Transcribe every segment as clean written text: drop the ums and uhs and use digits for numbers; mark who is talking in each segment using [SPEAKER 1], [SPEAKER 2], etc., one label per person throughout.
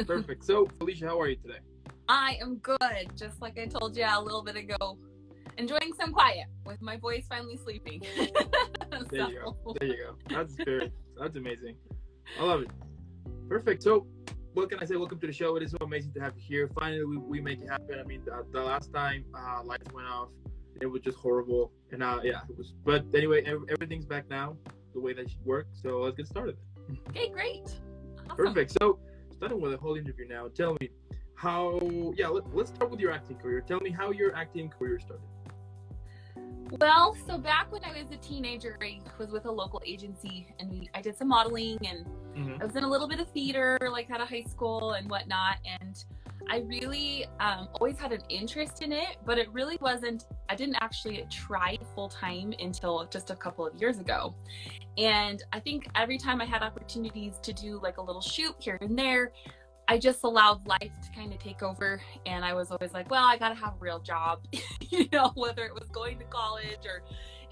[SPEAKER 1] Perfect. So, Felicia, how are you today?
[SPEAKER 2] I am good. Just like I told you a little bit ago, enjoying some quiet with my voice finally sleeping.
[SPEAKER 1] There you go. There you go. That's amazing. I love it. Perfect. So, what can I say? Welcome to the show. It is so amazing to have you here. Finally, we make it happen. I mean, the last time lights went off, it was just horrible. And yeah, it was. But anyway, everything's back now, the way that it should work. So let's get started.
[SPEAKER 2] Okay, great. Awesome.
[SPEAKER 1] Perfect. So, starting with the whole interview now, tell me how. Yeah, let's start with your acting career. Tell me how your acting career started.
[SPEAKER 2] Well, so back when I was a teenager, I was with a local agency, and I did some modeling, and I was in a little bit of theater, like out of high school and whatnot. And I really always had an interest in it, but it really wasn't. I didn't actually try full time until just a couple of years ago. And I think every time I had opportunities to do like a little shoot here and there, I just allowed life to kind of take over. And I was always like, well, I got to have a real job, whether it was going to college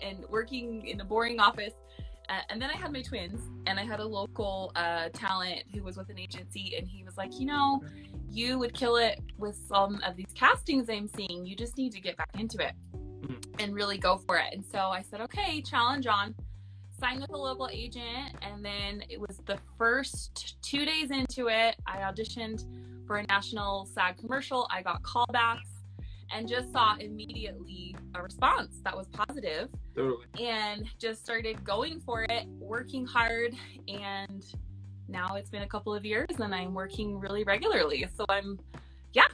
[SPEAKER 2] and working in a boring office. And then I had my twins, and I had a local talent who was with an agency, and he was like, you would kill it with some of these castings I'm seeing. You just need to get back into it and really go for it. And so I said, okay, challenge on. Signed with a local agent, and then it was the first 2 days into it, I auditioned for a national SAG commercial. I got callbacks and just saw immediately a response that was positive.
[SPEAKER 1] Totally. And
[SPEAKER 2] just started going for it, working hard, and now it's been a couple of years and I'm working really regularly. So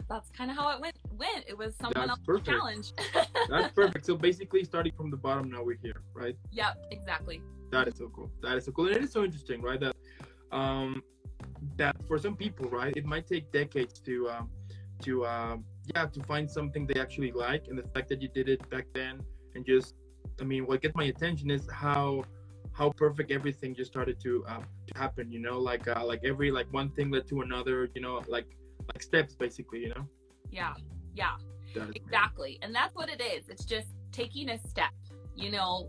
[SPEAKER 2] that's kind of how it went. It was someone else's challenge.
[SPEAKER 1] That's perfect. So basically starting from the bottom, now we're here, right?
[SPEAKER 2] Yep, exactly.
[SPEAKER 1] That is so cool. And it is so interesting, right? That for some people, right, it might take decades to find something they actually like. And the fact that you did it back then, and just, I mean, what gets my attention is how perfect everything just started to happen, like every, like one thing led to another, like steps basically,
[SPEAKER 2] Yeah, exactly. And that's what it is. It's just taking a step,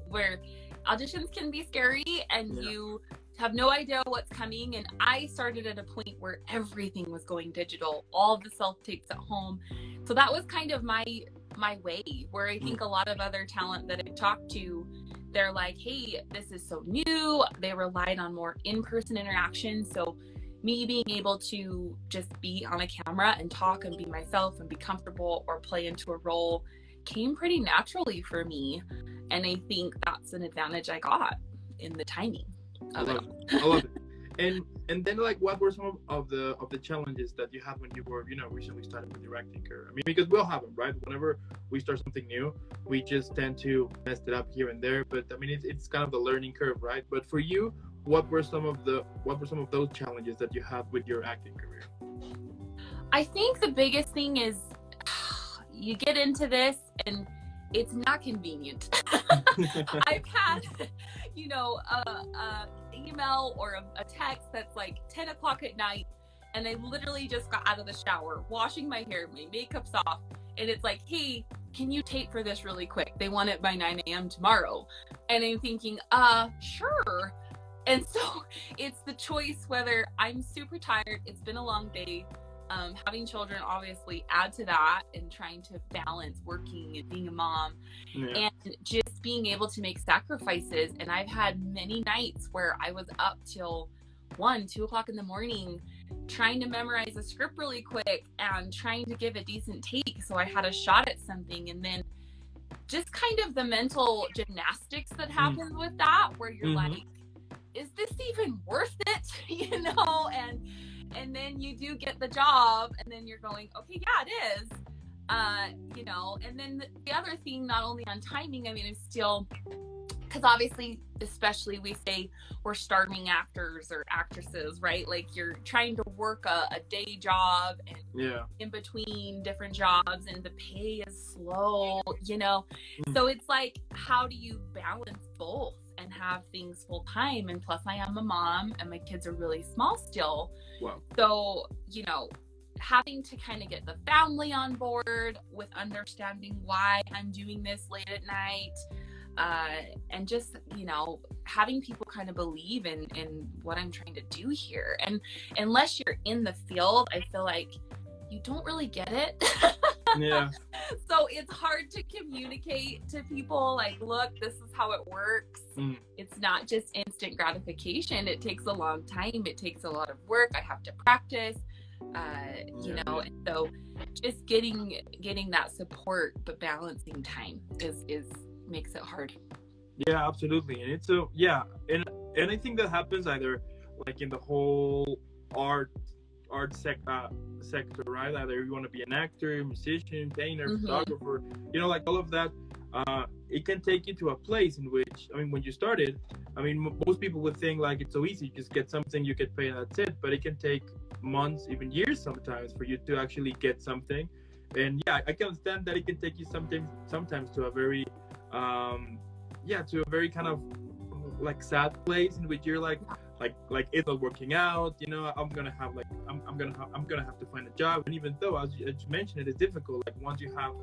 [SPEAKER 2] where auditions can be scary and you have no idea what's coming. And I started at a point where everything was going digital, all the self-tapes at home. So that was kind of my way, where I think a lot of other talent that I talked to, they're like, hey, this is so new. They relied on more in-person interaction. So me being able to just be on a camera and talk and be myself and be comfortable or play into a role came pretty naturally for me. And I think that's an advantage I got in the timing of it.
[SPEAKER 1] I love it. And then, like, what were some of the challenges that you had when you were, recently started with your acting career? I mean, because we all have them, right? Whenever we start something new, we just tend to mess it up here and there. But I mean, it's kind of the learning curve, right? But for you, what were some of those challenges that you had with your acting career?
[SPEAKER 2] I think the biggest thing is you get into this and it's not convenient. I've had, a email or a text that's like 10 o'clock at night, and I literally just got out of the shower, washing my hair, my makeup's off, and it's like, hey, can you tape for this really quick? They want it by 9 a.m. tomorrow. And I'm thinking, sure. And so it's the choice whether I'm super tired, it's been a long day, having children obviously add to that, and trying to balance working and being a mom and just being able to make sacrifices. And I've had many nights where I was up till 1-2 o'clock in the morning trying to memorize a script really quick and trying to give a decent take so I had a shot at something. And then just kind of the mental gymnastics that happens with that, where you're like, is this even worth it? And then you do get the job, and then you're going, okay, yeah, it is. And then the other thing, not only on timing, I mean, it's still, because obviously, especially we say we're starving actors or actresses, right? Like you're trying to work a day job and in between different jobs, and the pay is slow, So it's like, how do you balance both and have things full time? And plus I am a mom and my kids are really small still.
[SPEAKER 1] Wow.
[SPEAKER 2] So, having to kind of get the family on board with understanding why I'm doing this late at night, and just, you know, having people kind of believe in what I'm trying to do here. And unless you're in the field, I feel like you don't really get it.
[SPEAKER 1] Yeah.
[SPEAKER 2] So it's hard to communicate to people like, look, this is how it works. It's not just instant gratification. It takes a long time. It takes a lot of work. I have to practice, you know, and so just getting that support, but balancing time is makes it hard.
[SPEAKER 1] Yeah, absolutely. And it's and I think that happens either like in the whole art sector, right? Either you want to be an actor, musician, painter, photographer, you know, like all of that. It can take you to a place in which, I mean, when you started, I mean, most people would think like it's so easy, you just get something, you get paid, that's it. But it can take months, even years sometimes, for you to actually get something. And yeah, I can understand that it can take you sometimes to a very to a very kind of like sad place in which you're like it's not working out, you know, I'm gonna have to find a job. And even though, as you mentioned, it is difficult, like once you have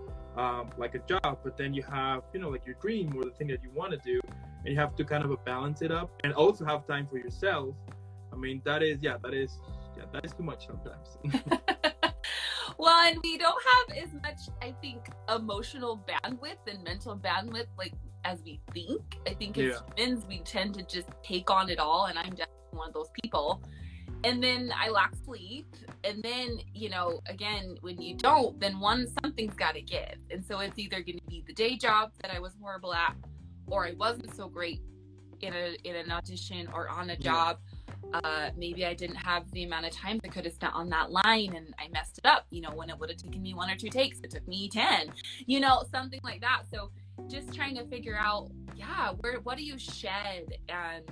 [SPEAKER 1] like a job, but then you have, you know, like your dream or the thing that you want to do, and you have to kind of balance it up and also have time for yourself. I mean, that is too much sometimes.
[SPEAKER 2] Well, and we don't have as much, I think, emotional bandwidth and mental bandwidth like as we think. I think as humans, we tend to just take on it all, and I'm definitely one of those people. And then I lack sleep, and then, you know, again, when you don't, then something's got to give. And so it's either going to be the day job that I was horrible at, or I wasn't so great in an audition or on a job. Maybe I didn't have the amount of time I could have spent on that line, and I messed it up, you know, when it would have taken me 1 or 2 takes, it took me 10, you know, something like that. So just trying to figure out, what do you shed, and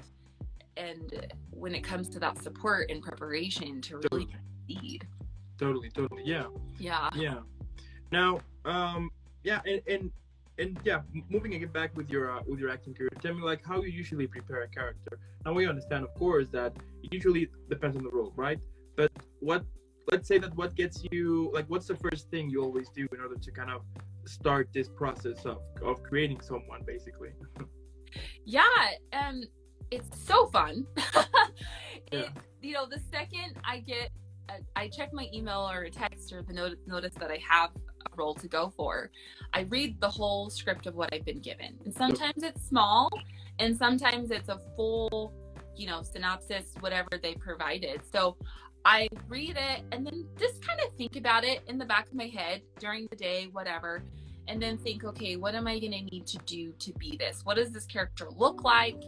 [SPEAKER 2] when it comes to that support and preparation to really succeed.
[SPEAKER 1] Totally. Yeah. Now, moving again back with your acting career, tell me like how you usually prepare a character. Now we understand, of course, that it usually depends on the role, right? But what gets you, like, what's the first thing you always do in order to kind of start this process of creating someone, basically?
[SPEAKER 2] It's so fun. You know, the second I check my email or a text or the notice that I have a role to go for, I read the whole script of what I've been given. And sometimes it's small, and sometimes it's a full, you know, synopsis, whatever they provided. So I read it and then just kind of think about it in the back of my head during the day, whatever. And then think, okay, what am I going to need to do to be this? What does this character look like?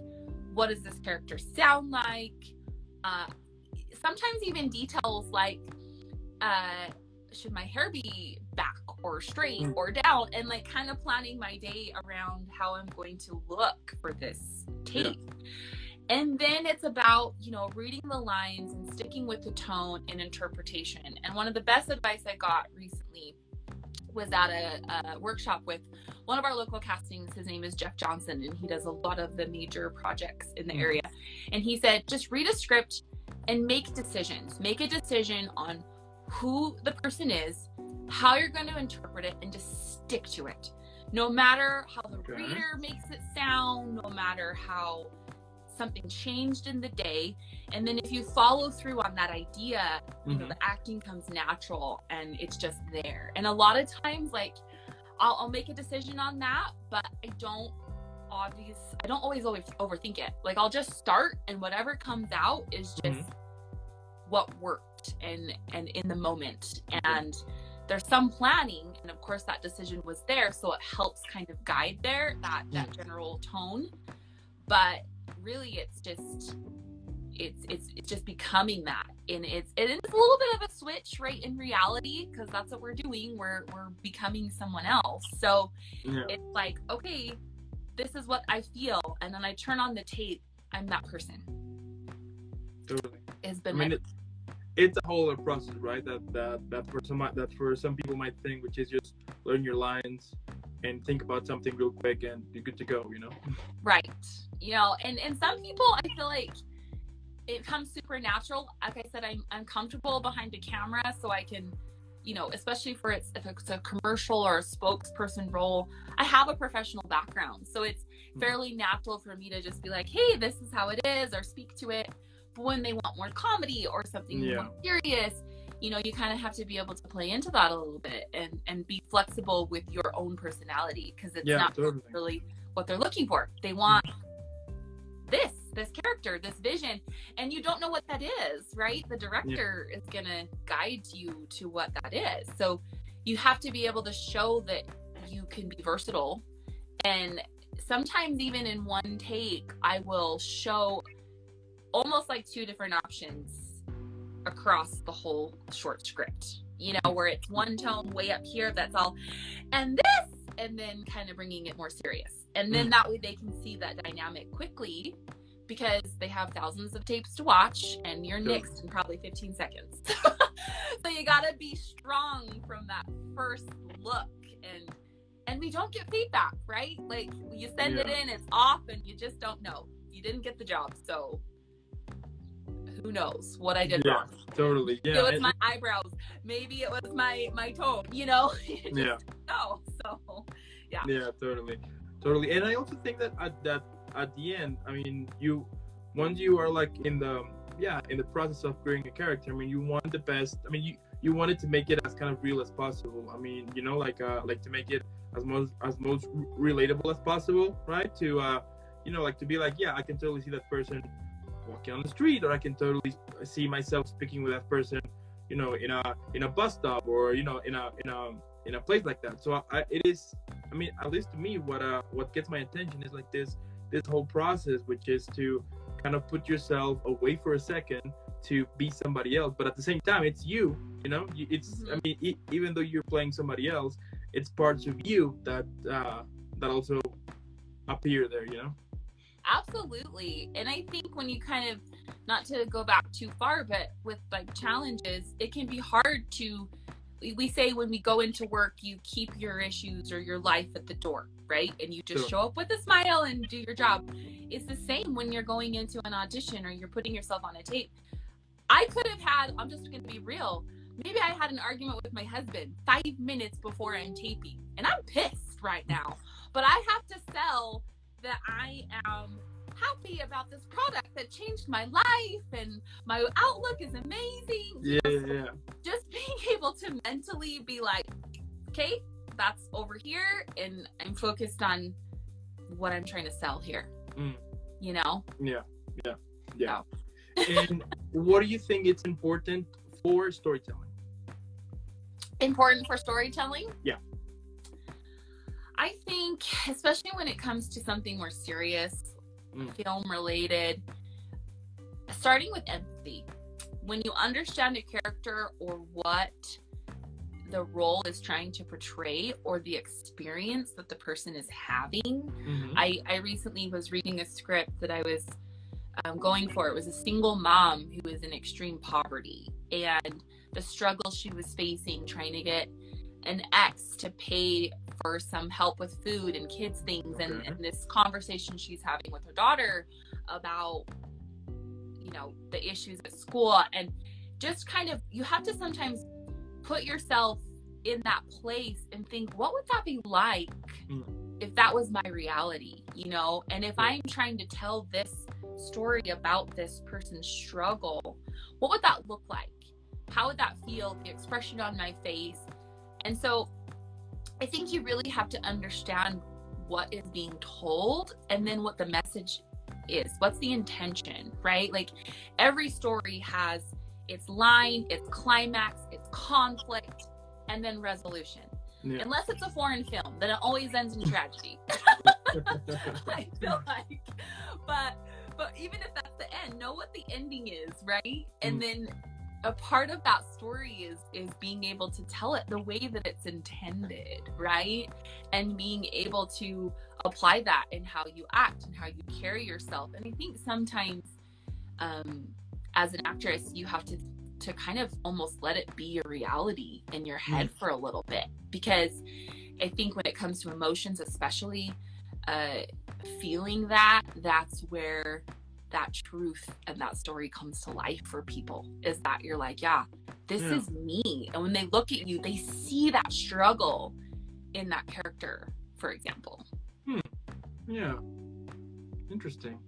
[SPEAKER 2] What does this character sound like? Sometimes even details like, should my hair be back or straight or down? And like kind of planning my day around how I'm going to look for this take. And then it's about, you know, reading the lines and sticking with the tone and interpretation. And one of the best advice I got recently was at a workshop with one of our local castings. His name is Jeff Johnson, and he does a lot of the major projects in the area. And he said, just read a script and make decisions. Make a decision on who the person is, how you're going to interpret it, and just stick to it. No matter how the reader makes it sound, no matter how something changed in the day. And then if you follow through on that idea, you know, the acting comes natural and it's just there. And a lot of times, like, I'll make a decision on that, but I don't always overthink it. Like, I'll just start, and whatever comes out is just what worked and in the moment. And there's some planning, and of course that decision was there, so it helps kind of guide that general tone. But really, it's just becoming that, and it's a little bit of a switch, right, in reality, because that's what we're doing. We're becoming someone else. So it's like, okay, this is what I feel, and then I turn on the tape, I'm that person.
[SPEAKER 1] Totally.
[SPEAKER 2] It's
[SPEAKER 1] a whole other process, right? That for some people might think, which is just learn your lines and think about something real quick and you're good to go, you know?
[SPEAKER 2] Right. You know, and some people, I feel like it comes super natural. Like I said, I'm comfortable behind a camera, so I can you know, especially if it's a commercial or a spokesperson role, I have a professional background. So it's fairly natural for me to just be like, hey, this is how it is, or speak to it. But when they want more comedy or something more serious, you know, you kind of have to be able to play into that a little bit and be flexible with your own personality, because it's not really what they're looking for. They want this character, this vision, and you don't know what that is, right? The director is gonna guide you to what that is. So you have to be able to show that you can be versatile. And sometimes even in one take, I will show almost like two different options across the whole short script, you know, where it's one tone way up here, that's all, and this, and then kind of bringing it more serious. And then that way they can see that dynamic quickly, because they have thousands of tapes to watch and you're nixed in probably 15 seconds. So you gotta be strong from that first look, and we don't get feedback, right? Like you send it in, it's off, and you just don't know. You didn't get the job, so who knows what I did wrong.
[SPEAKER 1] Totally. Yeah.
[SPEAKER 2] It was my eyebrows. Maybe it was my tone, you know? No. So yeah, totally.
[SPEAKER 1] And I also think that at the end, I mean, once you are like in the process of creating a character, I mean, you want the best. I mean, you wanted to make it as kind of real as possible. I mean, you know, like to make it as most relatable as possible, right? To you know, like to be like, yeah, I can totally see that person walking on the street, or I can totally see myself speaking with that person, you know, in a bus stop, or you know, in a place like that. So it is, I mean, at least to me, what gets my attention is like this whole process, which is to kind of put yourself away for a second to be somebody else, but at the same time it's you know, it's I mean, even though you're playing somebody else, it's parts of you that also appear there, you know.
[SPEAKER 2] Absolutely. And I think when you kind of, not to go back too far, but with like challenges, it can be hard to, we say when we go into work, you keep your issues or your life at the door, right? And you just show up with a smile and do your job. It's the same when you're going into an audition or you're putting yourself on a tape. I could have had, I'm just going to be real, maybe I had an argument with my husband 5 minutes before I'm taping, and I'm pissed right now, but I have to sell that I am happy about this product that changed my life and my outlook is amazing. Just being able to mentally be like, okay, that's over here, and I'm focused on what I'm trying to sell here. You know?
[SPEAKER 1] Yeah. And what do you think it's important for storytelling?
[SPEAKER 2] Important for storytelling?
[SPEAKER 1] Yeah.
[SPEAKER 2] I think, especially when it comes to something more serious, film related, starting with empathy. When you understand a character or what the role is trying to portray, or the experience that the person is having. I recently was reading a script that I was going for. It was a single mom who was in extreme poverty, and the struggle she was facing trying to get an ex to pay for some help with food and kids things, and this conversation she's having with her daughter about, you know, the issues at school, and just kind of, you have to sometimes put yourself in that place and think, what would that be like if that was my reality, you know? And if I'm trying to tell this story about this person's struggle, what would that look like? How would that feel? The expression on my face. And so I think you really have to understand what is being told, and then what the message is. What's the intention, right? Like every story has its line, its climax, its conflict, and then resolution. Unless it's a foreign film, then it always ends in tragedy. I feel like, but even if that's the end, know what the ending is, right? And then a part of that story is being able to tell it the way that it's intended, right? And being able to apply that in how you act and how you carry yourself. And I think sometimes as an actress, you have to kind of almost let it be a reality in your head for a little bit, because I think when it comes to emotions, especially feeling that's where that truth and that story comes to life for people, is that you're like, yeah, this is me. And when they look at you, they see that struggle in that character, for example.
[SPEAKER 1] Yeah. Interesting.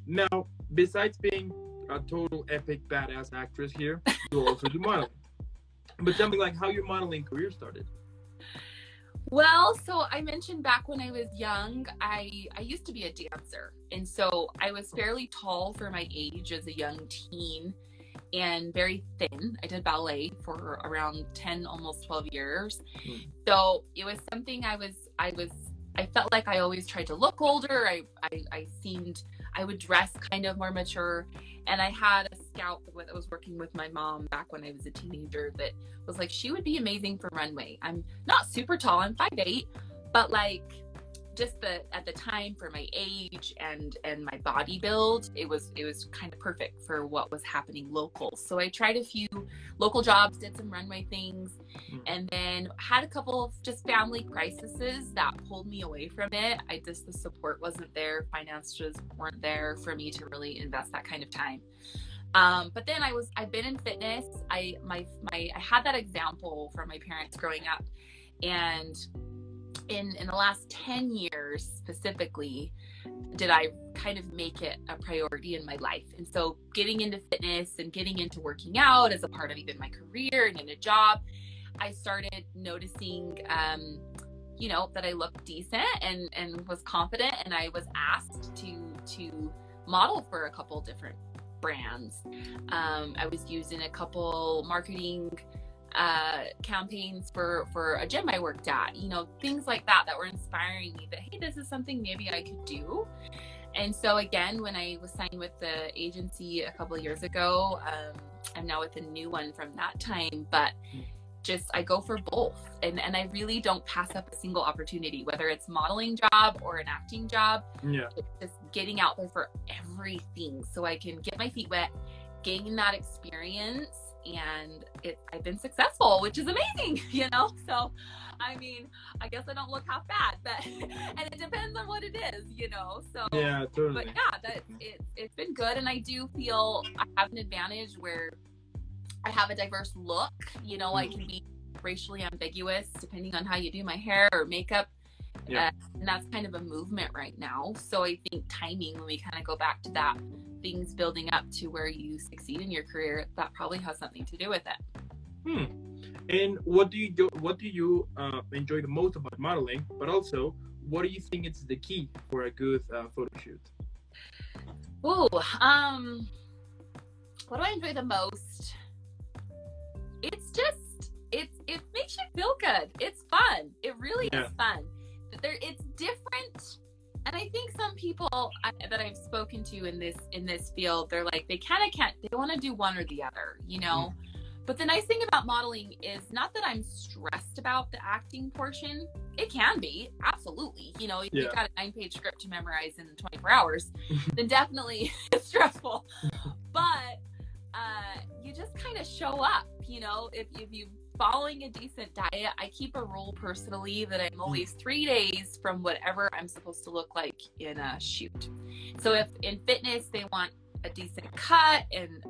[SPEAKER 1] Now, besides being a total epic badass actress here, you also do modeling. But tell me, like, how your modeling career started.
[SPEAKER 2] Well, so I mentioned back when I was young, I used to be a dancer. And so I was fairly tall for my age as a young teen and very thin. I did ballet for around 10, almost 12 years. So it was something I felt like I always tried to look older. I would dress kind of more mature. And I had a scout that was working with my mom back when I was a teenager that was like, she would be amazing for runway. I'm not super tall, I'm 5'8", but like just at the time for my age and my body build, it was kind of perfect for what was happening local. So I tried a few local jobs, did some runway things, and then had a couple of just family crises that pulled me away from it. The support wasn't there, finances weren't there for me to really invest that kind of time. But then I've been in fitness. I had that example from my parents growing up, and in the last 10 years specifically did I kind of make it a priority in my life. And so getting into fitness and getting into working out as a part of even my career and in a job, I started noticing that I looked decent and was confident, and I was asked to model for a couple different brands. I was used in a couple marketing campaigns for a gym I worked at, things like that were inspiring me that, hey, this is something maybe I could do. And so again, when I was signed with the agency a couple of years ago, I'm now with a new one from that time, but just I go for both, and I really don't pass up a single opportunity, whether it's modeling job or an acting job. It's just getting out there for everything so I can get my feet wet, gain that experience, and I've been successful, which is amazing, So, I mean, I guess I don't look half bad, but and it depends on what it is, So
[SPEAKER 1] yeah, totally.
[SPEAKER 2] But yeah, it's been good, and I do feel I have an advantage where I have a diverse look. I can be racially ambiguous depending on how you do my hair or makeup. And that's kind of a movement right now. So I think timing, when we kind of go back to that, things building up to where you succeed in your career, that probably has something to do with it.
[SPEAKER 1] And what do you enjoy the most about modeling? But also, what do you think is the key for a good photo shoot?
[SPEAKER 2] What do I enjoy the most? It's just it makes you feel good. It's fun. It really is fun. It's different. And I think some people that I've spoken to in this field, they're like, they kind of can't, they want to do one or the other, But the nice thing about modeling is not that I'm stressed about the acting portion. It can be, absolutely. If you've got a 9-page script to memorize in 24 hours, then definitely it's stressful. But you just kind of show up, if you're following a decent diet. I keep a rule personally that I'm always 3 days from whatever I'm supposed to look like in a shoot. So if in fitness they want a decent cut and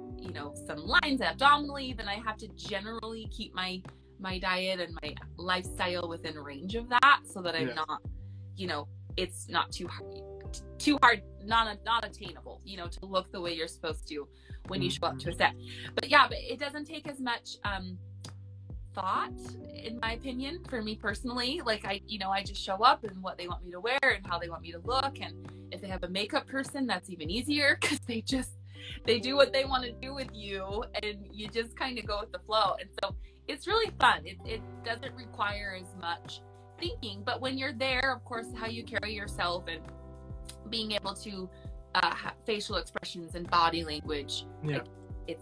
[SPEAKER 2] some lines abdominally, then I have to generally keep my diet and my lifestyle within range of that, so that I'm not, it's not too hard, not attainable, to look the way you're supposed to when you show up to a set. But it doesn't take as much thought, in my opinion, for me personally. Like I just show up and what they want me to wear and how they want me to look, and if they have a makeup person, that's even easier, because they do what they want to do with you, and you just kind of go with the flow. And so it's really fun. It doesn't require as much thinking, but when you're there, of course, how you carry yourself and being able to have facial expressions and body language, it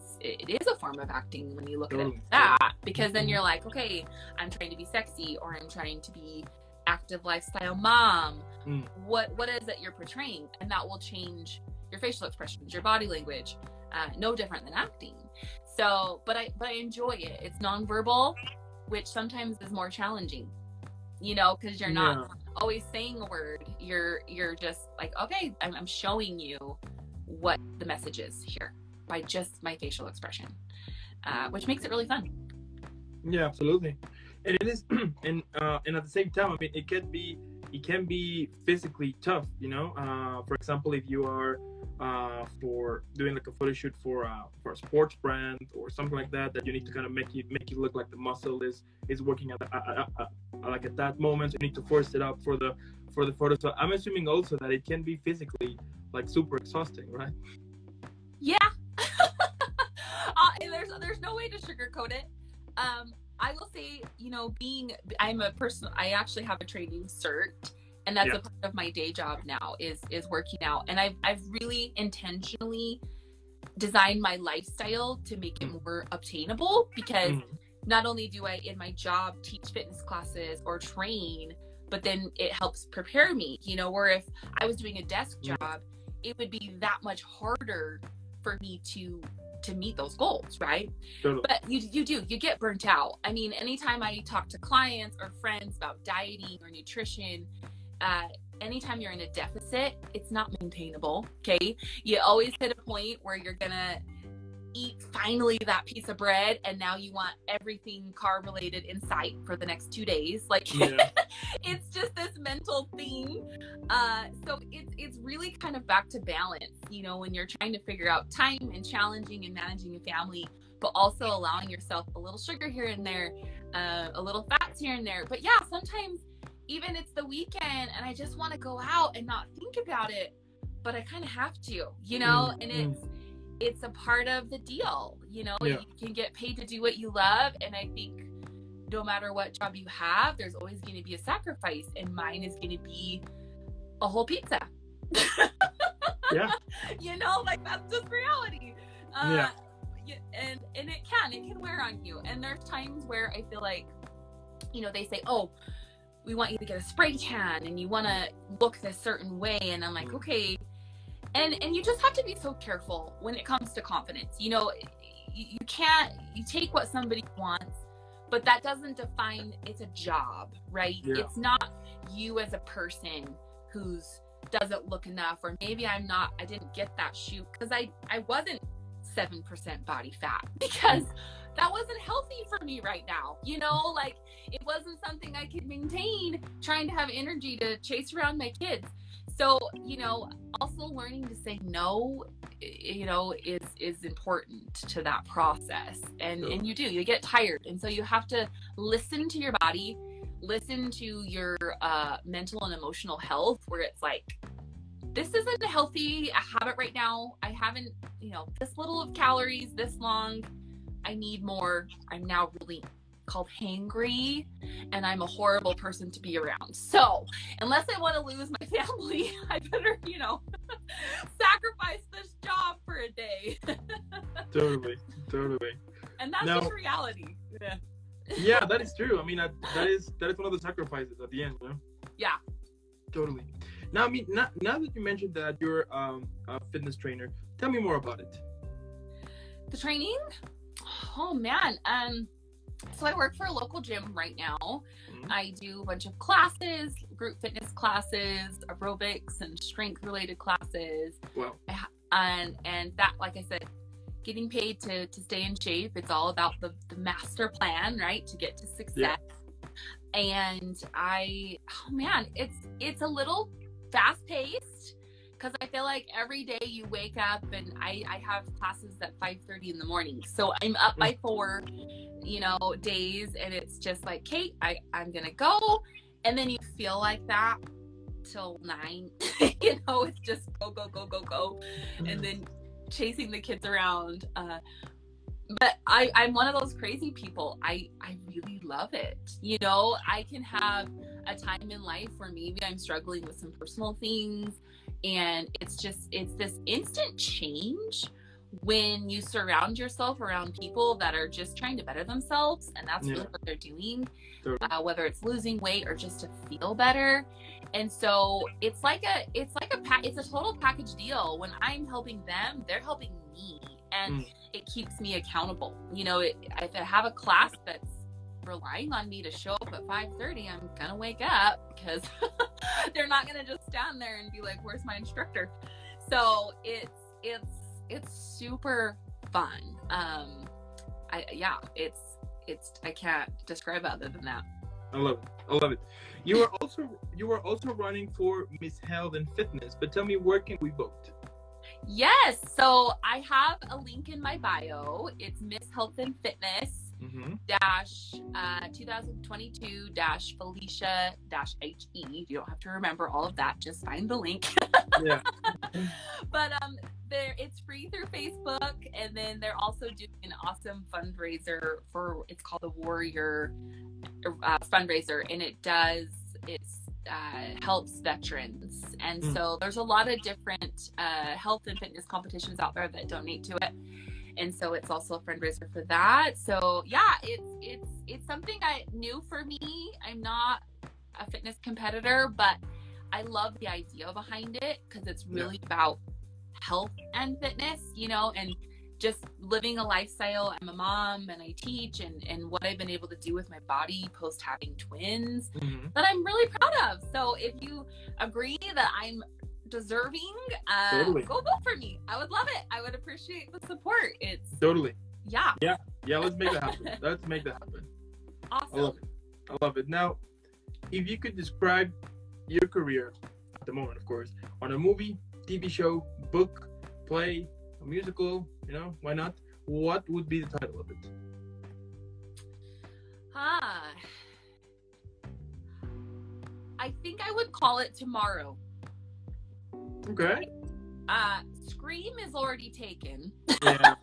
[SPEAKER 2] is a form of acting when you look at it like that, because then you're like, okay, I'm trying to be sexy, or I'm trying to be active lifestyle mom. What is it you're portraying? And that will change your facial expressions, your body language, no different than acting. So, but I enjoy it. It's nonverbal, which sometimes is more challenging, because you're not always saying a word. You're just like, okay, I'm showing you what the message is here by just my facial expression, which makes it really fun.
[SPEAKER 1] Yeah, absolutely. And it is, and at the same time, I mean, it can be physically tough, you know. For example, if you are for doing like a photo shoot for a sports brand or something like that, that you need to kind of make it look like the muscle is working like at that moment. So you need to force it up for the photo. So I'm assuming also that it can be physically like super exhausting, right?
[SPEAKER 2] Yeah. There's no way to sugarcoat it. I will say, you know, I actually have a training cert, and that's a part of my day job now is working out. And I've really intentionally designed my lifestyle to make it more obtainable, because not only do I in my job teach fitness classes or train, but then it helps prepare me, you know, where if I was doing a desk job, it would be that much harder for me to meet those goals, right? Totally. But you get burnt out. I mean, anytime I talk to clients or friends about dieting or nutrition, anytime you're in a deficit, it's not maintainable, okay? You always hit a point where you're gonna eat finally that piece of bread, and now you want everything carb related in sight for the next 2 days. Like, it's just this mental thing. So it's really kind of back to balance, you know, when you're trying to figure out time and challenging and managing a family, but also allowing yourself a little sugar here and there, a little fats here and there. But yeah, sometimes even it's the weekend and I just want to go out and not think about it, but I kind of have to, you know, and it's a part of the deal, you know. You can get paid to do what you love, and I think no matter what job you have, there's always going to be a sacrifice, and mine is going to be a whole pizza. You know, like, that's just reality. And it can wear on you, and there's times where I feel like, you know, they say, oh, we want you to get a spray tan and you want to look this certain way, and I'm like, okay. And you just have to be so careful when it comes to confidence. You know, you take what somebody wants, but that doesn't define it's a job, right? It's not you as a person who's doesn't look enough, or maybe I didn't get that shoot because I wasn't 7% body fat, because that wasn't healthy for me right now. You know, like, it wasn't something I could maintain trying to have energy to chase around my kids. So, you know, also learning to say no, you know, is important to that process. And you get tired. And so you have to listen to your body, listen to your mental and emotional health, where it's like, this isn't a healthy habit right now. I haven't, you know, this little of calories, this long, I need more. I'm now really called hangry, and I'm a horrible person to be around. So unless I want to lose my family, I better, you know, sacrifice this job for a day. Totally. And that's just reality.
[SPEAKER 1] Yeah, that is true. I mean, that is one of the sacrifices at the end, you know? Yeah. Totally. Now, I mean, now that you mentioned that you're a fitness trainer, tell me more about it.
[SPEAKER 2] The training? Oh man. So I work for a local gym right now. I do a bunch of classes, group fitness classes, aerobics and strength related classes. Wow. And that, like I said, getting paid to stay in shape. It's all about the master plan, right? To get to success. And it's a little fast paced, because I feel like every day you wake up, and I have classes at 5:30 in the morning. So I'm up by 4, you know, days, and it's just like, Kate, I'm going to go. And then you feel like that till 9, you know, it's just go. And then chasing the kids around. But I'm one of those crazy people. I really love it. You know, I can have a time in life where maybe I'm struggling with some personal things, and it's this instant change when you surround yourself around people that are just trying to better themselves, and that's really what they're doing, whether it's losing weight or just to feel better. And so it's a total package deal. When I'm helping them, they're helping me, and it keeps me accountable. You know, if I have a class that's relying on me to show up at 5:30, I'm gonna wake up, because they're not gonna just stand there and be like, where's my instructor? So it's super fun. I can't describe other than that.
[SPEAKER 1] I love it. I love it. You were also running for Miss Health and Fitness, but tell me, where can we vote?
[SPEAKER 2] Yes, so I have a link in my bio. It's Miss Health and Fitness dash 2022 dash Felicia dash HE. You don't have to remember all of that. Just find the link.
[SPEAKER 1] Yeah.
[SPEAKER 2] But it's free through Facebook, and then they're also doing an awesome fundraiser for, it's called the Warrior fundraiser, and it helps veterans. And so there's a lot of different health and fitness competitions out there that donate to it, and so it's also a fundraiser for that. So yeah, it's something new for me. I'm not a fitness competitor, but I love the idea behind it, because it's really about health and fitness, and just living a lifestyle. I'm a mom and I teach, and what I've been able to do with my body post having twins that I'm really proud of. So if you agree that I'm deserving,
[SPEAKER 1] Totally.
[SPEAKER 2] go vote for me. I would love it. I would appreciate the support. It's
[SPEAKER 1] Totally.
[SPEAKER 2] Yeah.
[SPEAKER 1] Let's make that happen. Let's make that happen.
[SPEAKER 2] Awesome.
[SPEAKER 1] I love it. Now, if you could describe your career at the moment, of course, on a movie, TV show, book, play, a musical, why not? What would be the title of it?
[SPEAKER 2] I think I would call it Tomorrow.
[SPEAKER 1] Okay.
[SPEAKER 2] Scream is already taken.
[SPEAKER 1] Yeah.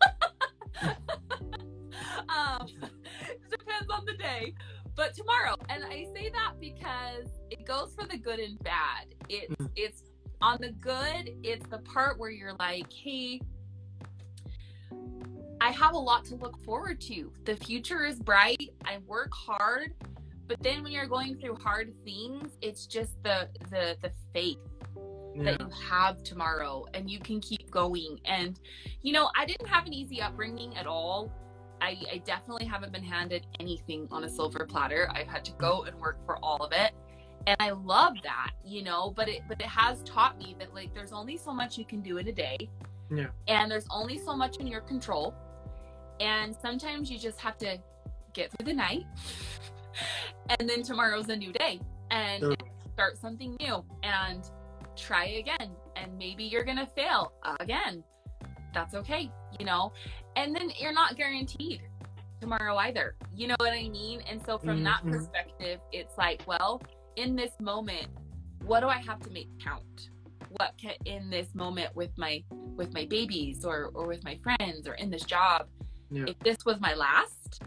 [SPEAKER 2] Depends on the day. But Tomorrow, and I say that because it goes for the good and bad. It's on the good, it's the part where you're like, hey, I have a lot to look forward to. The future is bright. I work hard. But then when you're going through hard things, it's just the faith that you have tomorrow, and you can keep going. And, I didn't have an easy upbringing at all. I definitely haven't been handed anything on a silver platter. I've had to go and work for all of it. And I love that, but it has taught me that, like, there's only so much you can do in a day.
[SPEAKER 1] Yeah.
[SPEAKER 2] And there's only so much in your control. And sometimes you just have to get through the night, and then tomorrow's a new day, and start something new and try again. And maybe you're going to fail again. That's okay, and then you're not guaranteed tomorrow either. You know what I mean? And so from that perspective, it's like, well, in this moment, what do I have to make count? What can, in this moment with my babies or with my friends or in this job, if this was my last,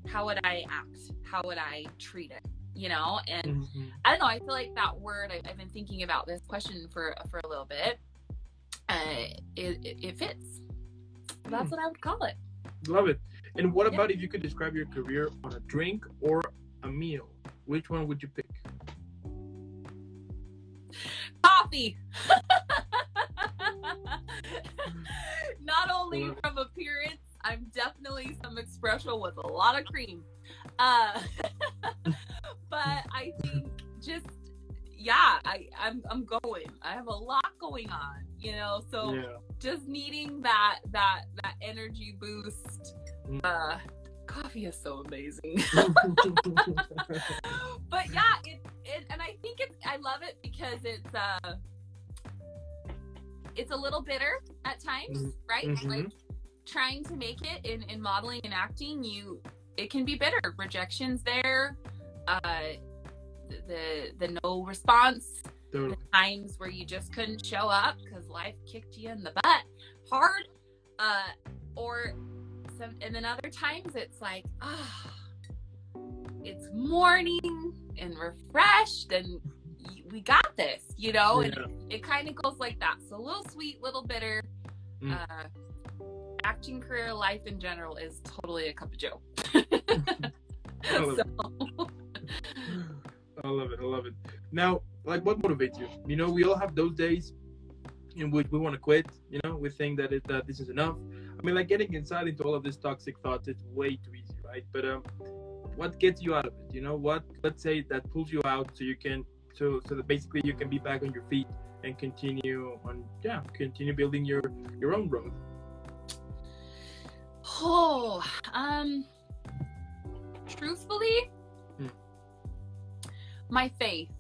[SPEAKER 2] how would I act? How would I treat it? And I don't know, I feel like that word, I've been thinking about this question for a little bit. It fits. That's what I would call it.
[SPEAKER 1] Love it. And what about if you could describe your career on a drink or a meal? Which one would you pick?
[SPEAKER 2] Coffee. Not only from appearance, I'm definitely some espresso with a lot of cream. But I think just, I'm going. I have a lot going on, so just needing that energy boost. Coffee is so amazing. But and I think I love it because it's a little bitter at times, right? Like trying to make it in modeling and acting, it can be bitter. Rejection's there, the no response, the times where you just couldn't show up because life kicked you in the butt hard, and then other times it's like, it's morning and refreshed and we got this, and it kind of goes like that. So a little sweet, little bitter. Acting career, life in general is totally a cup of joe.
[SPEAKER 1] I love it. Now, like, what motivates you? We all have those days in which we want to quit. We think that this is enough. I mean, like, getting inside into all of these toxic thoughts, it's way too easy, right? But what gets you out of it? What, let's say, that pulls you out so you can, so that basically you can be back on your feet and continue building your own growth?
[SPEAKER 2] Oh, truthfully, my faith.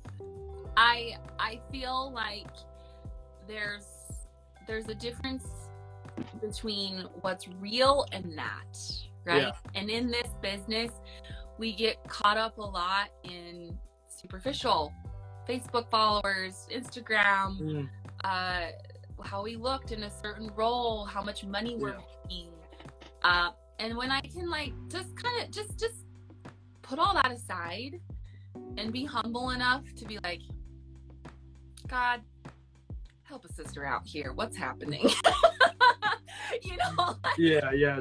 [SPEAKER 2] I feel like there's a difference between what's real and not, right?
[SPEAKER 1] Yeah.
[SPEAKER 2] And in this business, we get caught up a lot in superficial Facebook followers, Instagram, how we looked in a certain role, how much money we're making. And when I can like just kind of just put all that aside and be humble enough to be like, God, help a sister out here. What's happening? You know,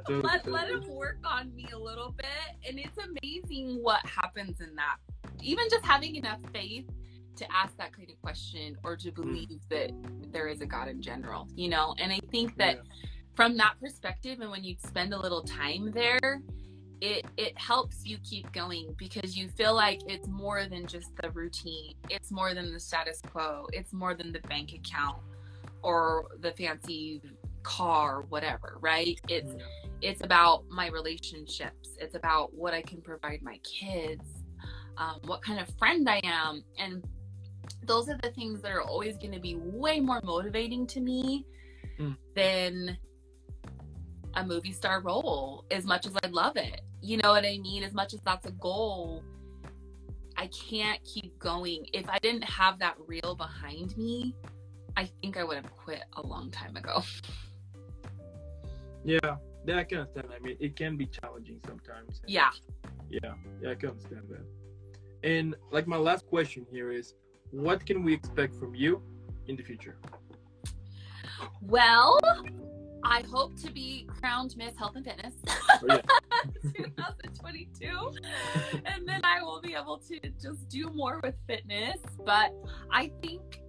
[SPEAKER 1] totally.
[SPEAKER 2] Let him work on me a little bit. And it's amazing what happens in that. Even just having enough faith to ask that kind of question or to believe that there is a God in general, you know? And I think that from that perspective, and when you spend a little time there, it helps you keep going, because you feel like it's more than just the routine. It's more than the status quo. It's more than the bank account or the fancy car, whatever, right? It's about my relationships. It's about what I can provide my kids, what kind of friend I am. And those are the things that are always going to be way more motivating to me than a movie star role, as much as I love it. You know what I mean? As much as that's a goal, I can't keep going. If I didn't have that reel behind me, I think I would have quit a long time ago.
[SPEAKER 1] Yeah, I can understand. I mean, it can be challenging sometimes.
[SPEAKER 2] Yeah,
[SPEAKER 1] I can understand that. And like my last question here is, what can we expect from you in the future?
[SPEAKER 2] Well, I hope to be crowned Miss Health and Fitness 2022, and then I will be able to just do more with fitness. But I think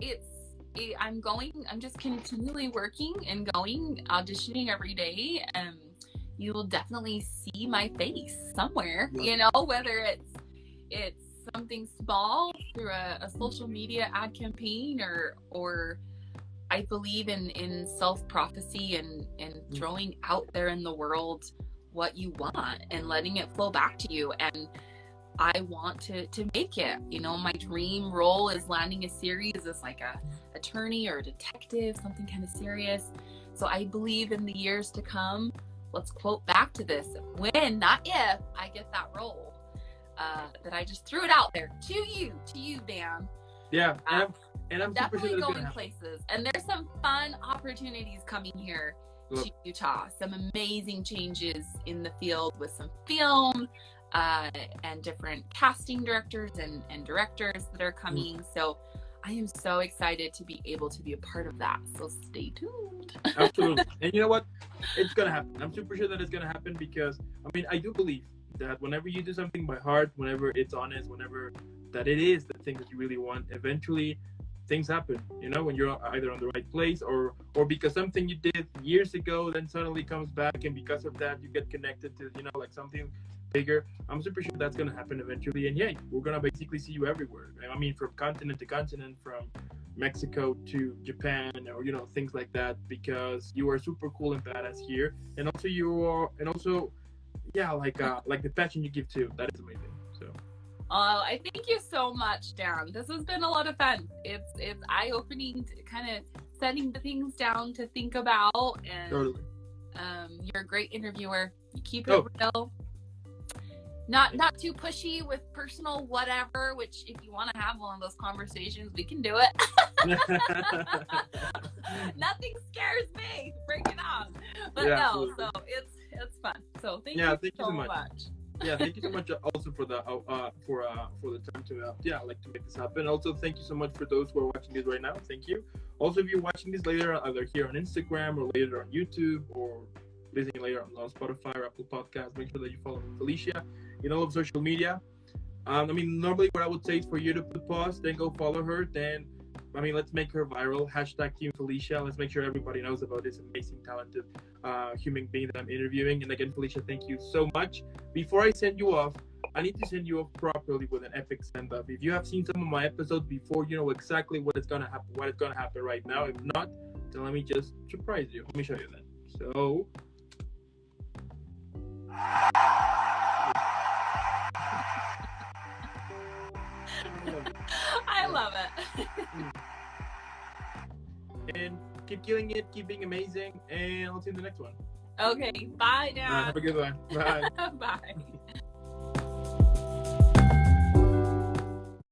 [SPEAKER 2] I'm just continually working and going, auditioning every day, and you will definitely see my face somewhere, you know, whether it's something small through a social media ad campaign, or I believe in self-prophecy and throwing out there in the world what you want and letting it flow back to you. And I want to make it, you know, my dream role is landing a series as like a attorney or a detective, something kind of serious. So I believe in the years to come, let's quote back to this, when, not if, I get that role, that I just threw it out there to you, Dan.
[SPEAKER 1] Yeah. And I'm
[SPEAKER 2] definitely going places, and there's some fun opportunities coming here to Utah. Some amazing changes in the field with some film and different casting directors and directors that are coming. So I am so excited to be able to be a part of that. So stay tuned.
[SPEAKER 1] Absolutely. And you know what? It's gonna happen. I'm super sure that it's gonna happen, because I mean, I do believe that whenever you do something by heart, whenever it's honest, whenever that it is the thing that you really want, eventually things happen, you know, when you're either on the right place or because something you did years ago then suddenly comes back, and because of that you get connected to, you know, like something bigger. I'm super sure that's going to happen eventually, and we're going to basically see you everywhere. I mean, from continent to continent, from Mexico to Japan, or, you know, things like that, because you are super cool and badass here, and also like the passion you give too. That is amazing. So
[SPEAKER 2] I thank you so much, Dan. This has been a lot of fun. It's eye-opening, to kind of setting the things down to think about. And
[SPEAKER 1] totally.
[SPEAKER 2] You're a great interviewer. You keep it real. Not too pushy with personal whatever, which if you want to have one of those conversations, we can do it. Nothing scares me. Bring it on. But no, so it's fun. So thank you so much.
[SPEAKER 1] Thank you so much also for the time to to make this happen. Also, thank you so much for those who are watching this right now. Thank you. Also, if you're watching this later, either here on Instagram or later on YouTube or listening later on Spotify or Apple Podcasts, make sure that you follow Felicia in all of social media. I mean, normally what I would say is for you to pause, then go follow her, then I mean, let's make her viral. Hashtag Team Felicia. Let's make sure everybody knows about this amazing, talented human being that I'm interviewing. And again, Felicia, thank you so much. Before I send you off, I need to send you off properly with an epic send-off. If you have seen some of my episodes before, you know exactly what is gonna happen right now. If not, then let me just surprise you. Let me show you that. So.
[SPEAKER 2] I love it.
[SPEAKER 1] And keep killing it, keep being amazing, and I'll see you in the next one.
[SPEAKER 2] Okay, bye now.
[SPEAKER 1] Have a good one. Bye.
[SPEAKER 2] Bye.